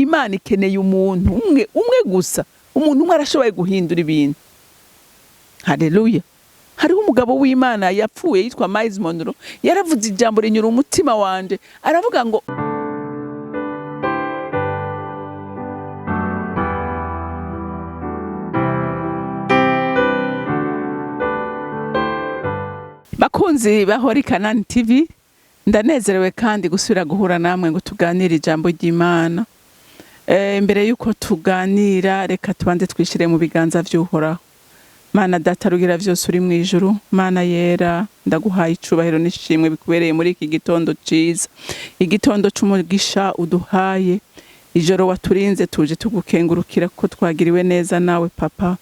Imana ikeneye umuntu umwe gusa, umuntu umwe arashoboye guhindura ibintu. Haleluya. Hariho umugabo w'Imana yapfuye yitwa Miles Monroe, yaravuze ijambo rinyura umutima wanje, aravuga ngo bakunzi bahori CANAAN TV, ndanezerewe kandi gusubira guhura namwe ngo tuganire ijambo ry'Imana. Imbere yuko tuganira, reka tubanze twishire mu biganza vy'Uhoraho. Mana data rugira vyose uri mu ijuru, Mana yera, ndaguhaye icubahiro n'ishimwe bikubereye muri iki gitondo ciza, igitondo c'umugisha uduhaye. Ijoro waturinze tuje tugukengurukira ko twagiriwe neza nawe Papa.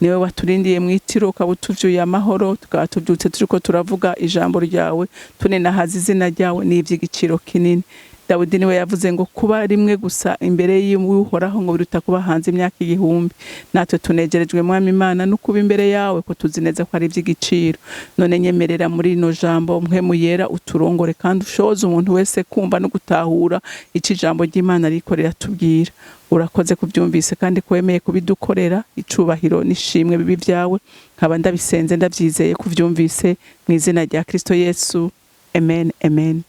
Niwe waturindiye mwitiro ukabutuvyuye amahoro, tukatuvyutse turiko turavuga ijambo ryawe, tunenahaza izina ryawe n'ivy'igiciro kinini. Dawidi niwe yavuze ngo kuba rimwe gusa imbere y'Uhoraho ngo biruta kuba hanze imyaka 1000. Natwe tunejerejwe Mwami Imana no kuba imbere yawe ko tuzi neza ko ari ivy'igiciro. None nyemerera muri ino jambo mpwemu yera uturongore kandi ushoze umuntu wese kumva no gutahura ici jambo ry'Imana rikorera tubwira. Urakoze kuvyumvise kandi kwemeye kubidukorera, icubahiro nishimwe bibi vyawe, nkaba ndabisenze ndavyizeye kuvyumvise mu izina rya Kristo Yesu. Amen, amen.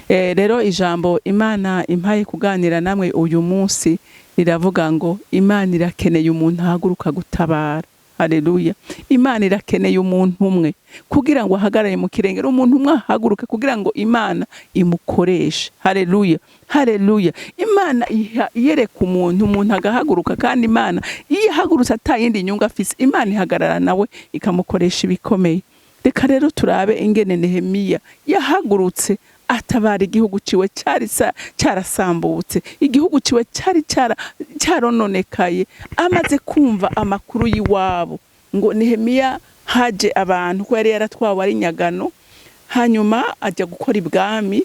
Rero ijambo Imana impaye kuganira namwe uyu munsi riravuga ngo Imana irakeneye umuntu ahaguruka gutabara. Haleluya. Imana irakeneye umuntu umwe kugira ngo ahagarare mu kirengero, umuntu umwe ahaguruka kugira ngo Imana imukoreshe. Haleluya. Haleluya. Imana yereka umuntu agahaguruka, kandi Imana ihagurutse atayindi nyungu afise, Imana ihagarara nawe ikamukoresha ibikomeye. Reka rero turabe ingene Nehemiya yahagurutse atabara igihugu ciwe cyarasambutse, igihugu ciwe cyarononekaye. Amaze kumva amakuru yiwabo ngo Nehemiya haje abantu ko yari yaratwawe ari nyagano, hanyuma ajya gukora ibwami,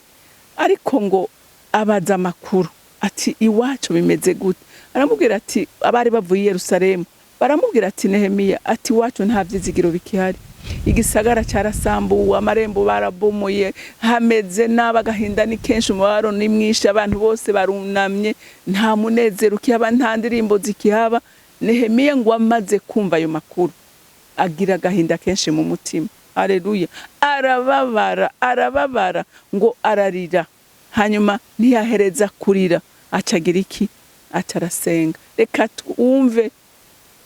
ariko ngo abaza amakuru ati iwacu bimeze gute. Aramubwira ati abari bavuye i Yerusalemu baramubwira ati Nehemiya ati iwacu nta vyizigiro bikihari, igisagara cyarasambuwe, amarembo barabomoye, hameze n'abagahinda ni kenshi, umubaro ni mwinshi, abantu bose barunamye, nta munezero ukihaba, nta ndirimbo zikihaba. Nehemiya ngo amaze kumva ayo makuru agira agahinda kenshi mu mutima. Haleluya. Arababara ngo ararira, hanyuma ntiyahereza kurira, acagira iki? Atarasenga. Reka twumve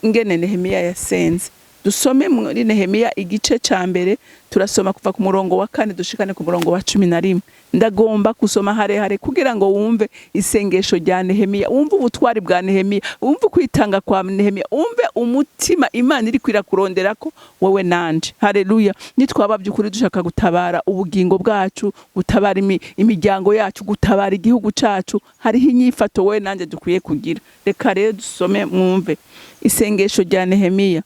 ingene Nehemiya yasenze. Dusome muri Nehemiya igice ca mbere, turasoma kuva ku murongo wa 4 dushikane ku murongo wa 11. Ndagomba kusoma harehare kugira ngo wumve isengesho rya Nehemiya, wumve ubutwari bwa Nehemiya, wumve kwitanga kwa Nehemiya, wumve umutima Imana iri kwirakurondera ko wowe nanje. Haleluya. Nitwaba byukuri dushaka gutabara ubugingo bwacu, gutabara imiryango yacu, gutabara igihugu cacu, hariho inyifato wowe nanje dukwiye kugira. Reka rero dusome mwumve isengesho rya Nehemiya.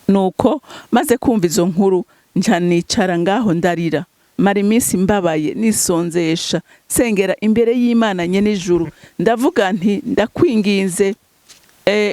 Nuko maze kumva izo nkuru nca nicara ngaho ndarira, mara iminsi mbabaye nisonzesha, sengera imbere y'Imana nyene ijuru, ndavuga nti ndakwinginze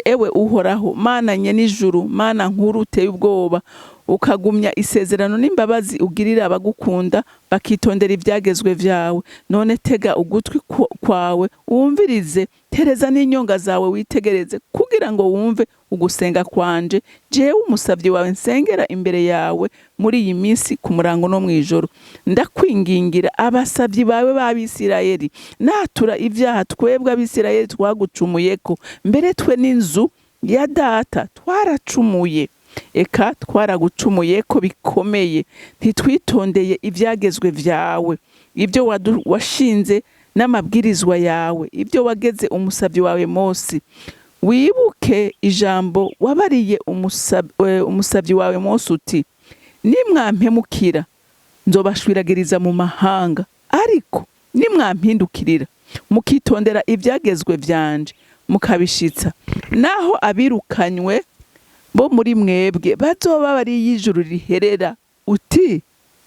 ewe Uhoraho, Mana nyene ijuru, Mana nkuru uteye ubwoba, ukagumya isezerano n'imbabazi ugirira abagukunda bakitondera ivyagezwe vyawe. None tega ugutwi kwawe wumvirize, tereza n'inyonga zawe witegereze, kugira ngo wumve ugusenga kwanje, jewe umusavyi wawe nsengera imbere yawe muri iyi minsi ku murango no mwijoro. Ndakwingingira abasavyi bawe b'Abisirayeli, natura ivyaha twebwe Abisirayeli twagucumuyeko, mbere twe n'inzu ya data twaracumuye. Eka twaragucumuye ko bikomeye, ntitwitondeye ivyagezwe vyawe, ibyo washinze n'amabwirizwa yawe, ibyo wageze umusavyi wawe Mose. Wibuke ijambo wabariye umusavyi wawe Mose uti, nimwampemukira nzobashwiragiriza mu mahanga, ariko nimwampindukirira mukitondera ivyagezwe vyanje mukabishitsa, naho abirukanywe bo muri mwebwe bazoba bari y'ijuru riherera, uti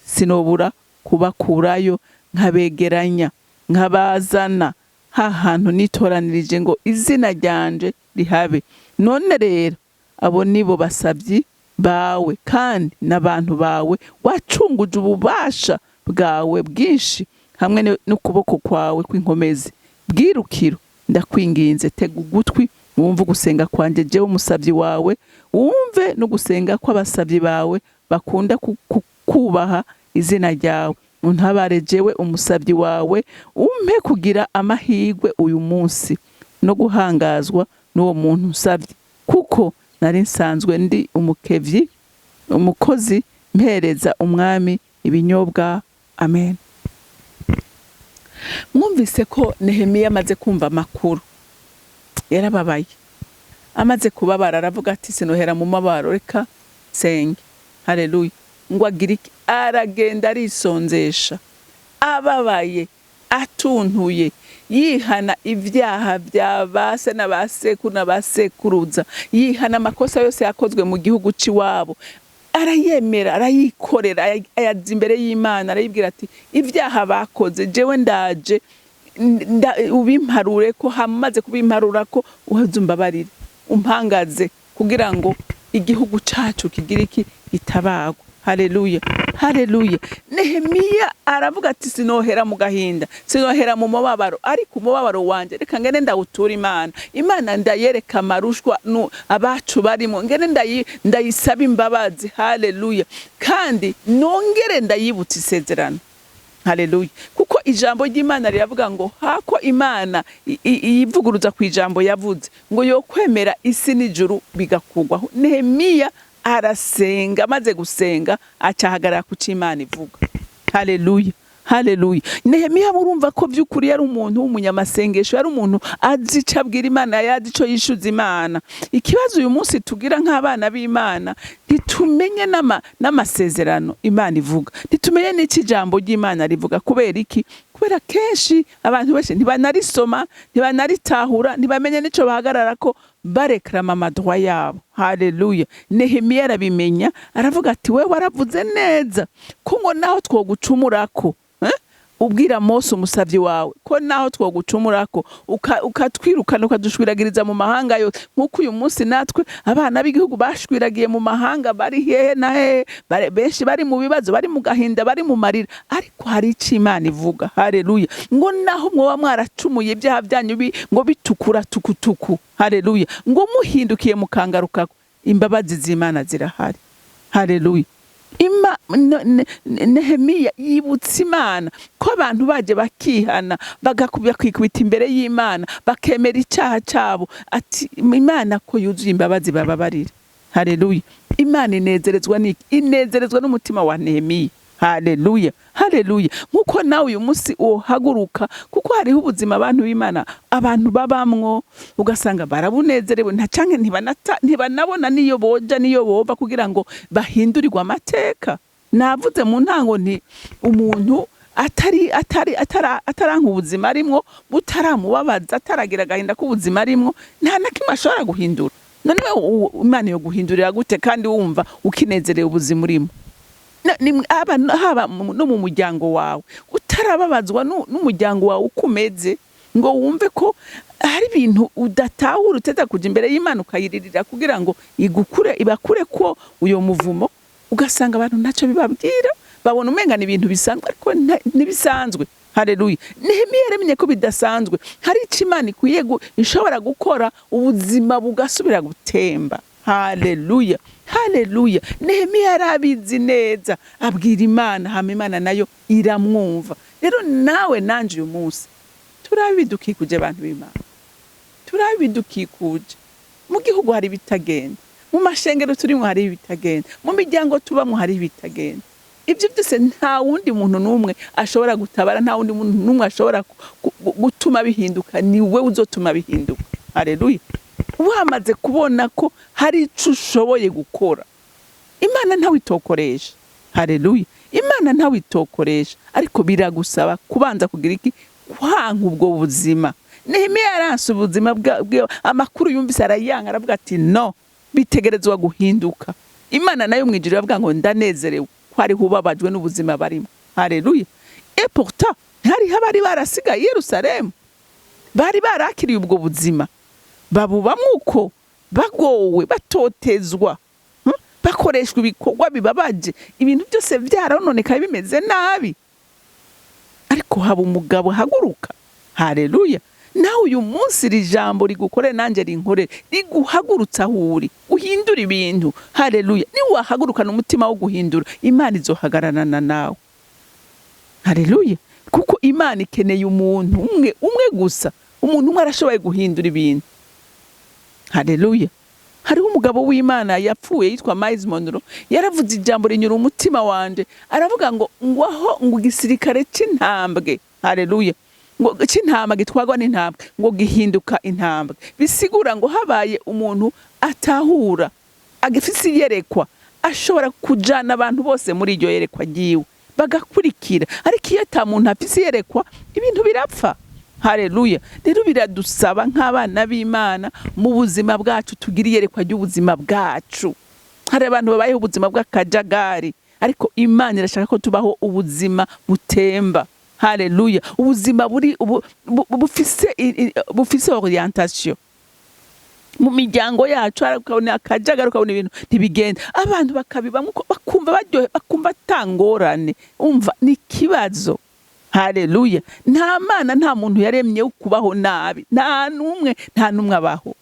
sinobura kubakurayo nkabegeranya nkabazana hantu nitoranirije ngo izina ryanje rihabe. None rero abo nibo basavyi bawe kandi n'abantu bawe, wacunguje ububasha bwawe bwinshi hamwe n'ukuboko kwawe kw'inkomezi bwirukiro, ndakwinginze tega ugutwi wumve gusenga kwanje jewe umusavyi wawe, wumve no gusenga kw'abasavyi bawe bakunda kubaha izina ryawe. Untabare jewe umusavyi wawe, umpe kugira amahirwe uyu munsi no guhangazwa n'uwo muntu usavye, kuko nari nsanzwe ndi umukevyi, umukozi mpereza umwami ibinyobwa. Amen. Mwumvise ko Nehemiya amaze kumva amakuru, yarababaye. Amaze kubabara aravuga ati sinohera mu mabaro, reka senge. Haleluya. Ngo agirike, aragenda arisonzesha, ababaye, atuntuye, yihana ibyaha bya base n'abasekuru n'abasekuruza, yihana amakosa yose yakozwe mu gihugu ciwabo, arayemera, arayikorera, ayaza imbere y'Imana, arayibwira ati ibyaha bakoze jewe ndaje ubimparure ko, hamaze kubimparura ko uheze umbabarire, umpangaze kugira ngo igihugu cacu kigira iki gitabagwa. Haleluya, haleluya. Nehemiya aravuga ati sinohera mu gahinda, sinohera mu mubabaro, ariko umubabaro wanje reka ngene ndawutura Imana. Imana ndayereka amarushwa abacu barimo, ngene ndayisaba imbabazi. Haleluya. Kandi nongere ndayibutsa isezerano. Haleluya. Kuko ijambo ry'Imana riravuga ngo hako Imana yivuguruza ku ijambo yavuze ngo yo kwemera isi n'ijuru bigakugwaho. Nehemiya arasenga, amaze gusenga acahagarara ku c'Imana ivuga. Haleluya, haleluya. Nehemiya murumva ko vy'ukuri yari umuntu w'umunyamasengesho, yari umuntu azi ico abwira Imana, yazi ico yishuza Imana. Ikibazo uyu munsi tugira nk'abana b'Imana, ntitumenye n'amasezerano Imana ivuga, ntitumenye n'iki ijambo ry'Imana rivuga. Kubera iki? Kubera kenshi abantu benshi ntibanarisoma, ntibanaritahura, ntibamenye n'ico bahagarara ko barekrama amadwa yabo. Haleluya. Nehemiya arabimenya, aravuga ati we waravuze neza ko ngo naho twogucumurako, ubwira Mose umusavyi wawe ko naho twogucumurako ukatwirukana ukadushwiragiriza mu mahanga yose, nkuko uyu munsi natwe abana b'igihugu bashwiragiye mu mahanga, bari hehe na hehe, benshi bari mu bibazo, bari mu gahinda, bari mu marira, ariko hari ico Imana ivuga. Haleluya. Ngo naho mwoba mwaracumuye ibyaha byanyu ngo bitukura tukutuku, haleluya, ngo muhindukiye mukangarukako, imbabazi z'Imana zirahari. Haleluya. Nehemiya yibutsa Imana ko abantu baje bakihana, kwikubita imbere y'Imana, bakemera icyaha cyabo, ati Imana ko yuzuye imbabazi bababarira. Haleluya. Imana inezerezwa n'umutima wa Nehemiya. Haleluya, haleluya. Nkuko nawe uyu munsi uhaguruka, kuko hariho ubuzima abantu b'Imana abantu babamwo, ugasanga barabunezerewe, ntacanke ntibanabona niyo boja niyo bova kugira ngo bahindurirwe amateka. Navuze mu ntango nti umuntu ataranka ubuzima arimwo, butaramubabaza, ataragira agahinda k'ubuzima arimwo, nta na kimwe ashobora guhindura. None Imana yo guhindurira gute kandi wumva ukinezerewe ubuzima urimo? Haba no mu muryango wawe utarababazwa n'umuryango wawe ukumeze, ngo wumve ko hari ibintu udatahura, uteza kuja imbere y'Imana ukayiririra kugira ngo ibakure ko uyo muvumo, ugasanga abantu ntaco bibabwira, babona umenga ni ibintu bisanzwe ariko ntibisanzwe. Haleluya. Nehemiya yaramenye ko bidasanzwe, hari ico Imana ikwiye ishobora gukora, ubuzima bugasubira gutemba. Haleluya, haleluya. Nehemiya yarabizi neza, abwira Imana, hama Imana nayo iramwumva. Rero nawe nanje uyu munsi turabidukikuje abantu b'Imana, turabidukikuje. Mu gihugu hari bitagenda, mu mashengero turimo hari bitagenda, mu miryango tubamwe hari bitagenda. Ibyo byose nta wundi muntu numwe ashobora gutabara, nta wundi muntu numwe ashobora gutuma bihinduka, ni we uzotuma bihinduka. Haleluya. Wamaze kubona ko hari ico ushoboye gukora, Imana ntawe itokoresha. Haleluya. Imana ntawe itokoresha, ariko biragusaba kubanza kugira iki, kwanka ubwo buzima. Nehemiya yaranse ubuzima bwe, amakuru yumvise arayanga, aravuga ati no, bitegerezwa guhinduka. Imana nayo mwijuru yavuga ngo ndanezerewe ko ari hubabajwe n'ubuzima barimo. Haleluya. Et pourtant hari habari barasigaye Yerusalemu, bari barakiriye ubwo buzima, babubamwo bagowe, batotezwa, bakoreshwa ibikorwa bibabaje, ibintu byose byarononekaye bimeze nabi, ariko haba umugabo haguruka. Haleluya. nawe uyu munsi iri jambo rigukore nanje rinkore riguhagurutsa aho uri uhindura ibintu. Haleluya. Ni wahagurukana umutima wo guhindura, Imana izohagararana nawe. Haleluya. Kuko Imana ikeneye umuntu umwe gusa. Umuntu umwe arashoboye guhindura ibintu. Haleluya. Hariho umugabo w'Imana yapfuye yitwa Miles Monroe, yaravuze ijambo rinyura umutima wanje, aravuga ngo ngo igisirikare c'intambwe. Haleluya. Ngo c'intambwe gitwagwa n'intambwe ngo gihinduka intambwe. Bisigura ngo habaye umuntu atahura agifise yerekwa ashobora kujana abantu bose muri iryo yerekwa giwe bagakurikira. Ariko iyo ata muntu afise yerekwa ibintu birapfa. Haleluya. Rero biradusaba nk'abana b'Imana mu buzima bwacu tugira iyerekwa ry'ubuzima bwacu. Hari abantu babayeho ubuzima bw'akajagari, ariko Imana irashaka ko tubaho ubuzima butemba. Haleluya. Ubuzima bufise orientation. Mu miryango yacu ukabona akajagari, ukabona ibintu ntibigenda, abantu bakabibamwe bakumva baryohe, bakumva atangorane. Umva ni kibazo. Haleluya. Nta Mana nta muntu yaremye kubaho nabi, nta numwe abaho.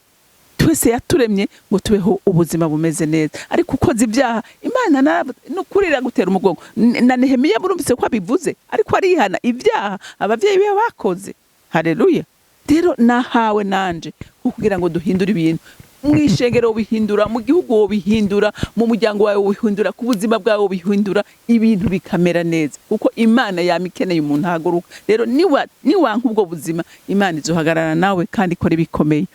Twese yaturemye ngo tubeho ubuzima bumeze neza. Ariko ukoze ibyaha Imana nukurira gutera umugongo. Na Nehemiya burumvise ko abivuze, ariko arihana ibyaha abavyeyi be bakoze. Haleluya. Rero nahawe nanje kugira ngo duhindure ibintu. Mwishengero bihindura, mu gihugu bihindura, mu muryango wawe bihindura, ku buzima bwawe bihindura, ibintu bikamera neza. Kuko Imana yamikeneye umuntu haguruka. Rero niwanka ubwo buzima, Imana izohagarara nawe kandi ikora bikomeye.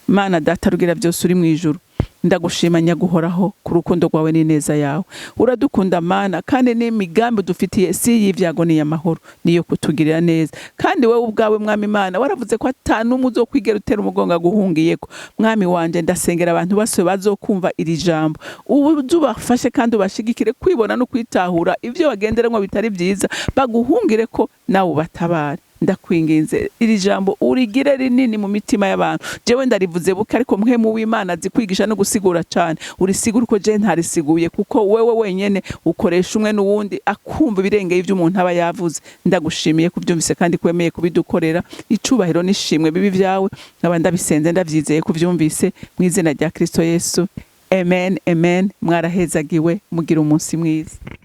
Mana Data rugira byose uri mu ijuru, ndagushima nyaguhoraho ku rukundo rwawe n'ineza yawe. Uradukunda Mana, kandi n'imigambi dufitiye si y'ivyago ni y'amahoro, niyo kutugirira neza. Kandi wewe ubwawe Mwami Imana waravuze ko atanumwe uzokwigera utera umugongo guhungiyeko. Mwami wanje ndasengera abantu bose bazokumva iri jambo, ubafashe kandi ubashigikire kwibona no kwitahura ivyo bagenderamo bitari byiza, baguhungire ko nawe ubatabare. Ndakwinginze iri jambo urigire rinini mu mitima y'abantu. Jewe ndarivuze buke, ariko mpwemu w'Imana zikwigisha no gusigura cyane. Urisigura uko je ntarisiguye, kuko wewe wenyene ukoresha umwe n'uwundi akumva birengeye ivyo umuntu aba yavuze. Ndagushimiye kubyumvise kandi kwemeye kubidukorera. Icubahiro nishimwe bibi vyawe, nkaba ndabisenze ndavyizeye kuvyumvise mu izina rya Kristo Yesu. Amen, amen. Mwarahezagiwe, mugira umunsi mwiza.